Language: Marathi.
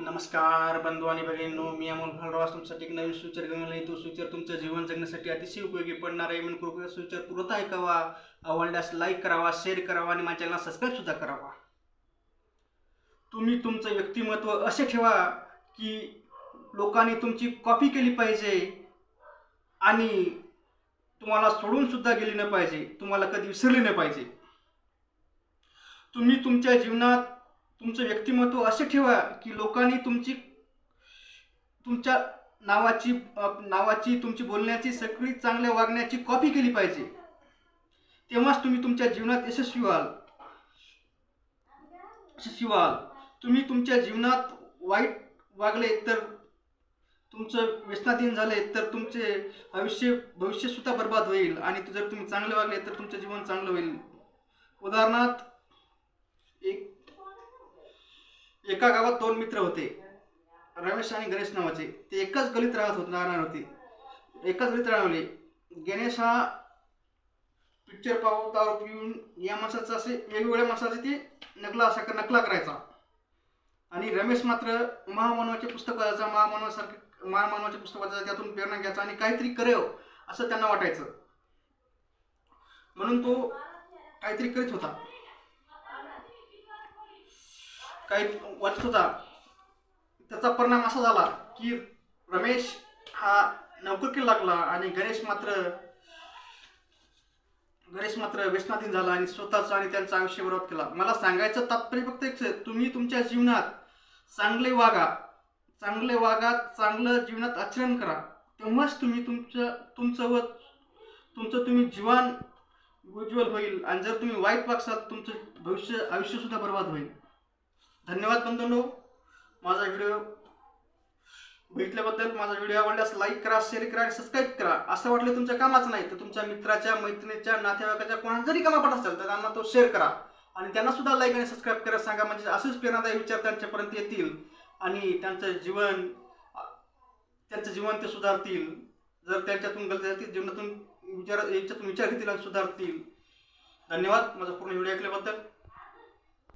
नमस्कार बंधू आणि भगिनींनो, मी अमोल भालराव तुमच्यासाठी एक नवीन सूचर घेऊन येतो. सूचर तुमचं जीवन जगण्यासाठी अतिशय उपयोगी पडणार आहे. म्हणून कृपया सूचर पूर्णतः ऐकावा, आवडल्यास लाईक करावा, शेअर करावा आणि माझ्या चॅनलला सबस्क्राईब सुद्धा करावा. तुम्ही तुमचं व्यक्तिमत्व असे ठेवा की लोकांनी तुमची कॉपी केली पाहिजे आणि तुम्हाला सोडून सुद्धा गेली नाही पाहिजे, तुम्हाला कधी विसरले नाही पाहिजे. तुम्ही तुमच्या जीवनात तुमचं व्यक्तिमत्व असे ठेवा की लोकांनी तुमच्या नावाची तुमची बोलण्याची सगळी चांगल्या वागण्याची कॉपी केली पाहिजे. तेव्हाच तुम्ही तुमच्या जीवनात यशस्वी व्हाल. तुम्ही तुमच्या जीवनात वाईट वागले तर, तुमचं व्यसनाधीन झाले तर तुमचे भविष्य सुद्धा बर्बाद होईल. आणि जर तुम्ही चांगले वागले तर तुमचं जीवन चांगलं होईल. उदाहरणार्थ, एका गावात दोन मित्र होते, रमेश आणि गणेश नावाचे. ते एकाच गलीत राहणार होते. गणेश हा पिक्चर पाहून दारू पिऊन या माणसाचं असे वेगवेगळ्या माणसाचे ते नकला करायचा. आणि रमेश मात्र महामानवाचे पुस्तक वाचायचा, त्यातून प्रेरणा घ्यायचा आणि काहीतरी करावं असं त्यांना वाटायचं. म्हणून तो काहीतरी करीत होता, काही वाचत होता. त्याचा परिणाम असा झाला की रमेश हा नोकरीला लागला आणि गणेश मात्र व्यसनाधीन झाला आणि स्वतःचा आणि त्यांचं आयुष्य बर्बाद केला. मला सांगायचं तात्पर्य फक्त एकच आहे, तुम्ही तुमच्या जीवनात चांगले वागा, चांगलं जीवनात आचरण करा. तेव्हाच तुमचं जीवन उज्ज्वल होईल. आणि जर तुम्ही वाईट वागसाल तुमचं आयुष्य सुद्धा बर्बाद होईल. धन्यवाद बंधूंनो, माझा व्हिडिओ बघितल्याबद्दल. माझा व्हिडिओ आवडल्यास लाईक करा, शेअर करा आणि सबस्क्राईब करा. असं वाटलं तुमच्या कामाचं नाही तर तुमच्या मित्राच्या, मैत्रिणीच्या, नातेवाईकाच्या कोणाला जरी कामा पडत असेल तर त्यांना तो शेअर करा आणि त्यांना सुद्धा लाईक आणि सबस्क्राईब करायला सांगा. म्हणजे असेच प्रेरणादायी विचार त्यांच्यापर्यंत येतील आणि त्यांचं जीवन ते सुधारतील. जर त्यांच्यातून गलती जातील, जीवनातून विचार घेतील आणि सुधारतील. धन्यवाद माझा पूर्ण व्हिडिओ ऐकल्याबद्दल.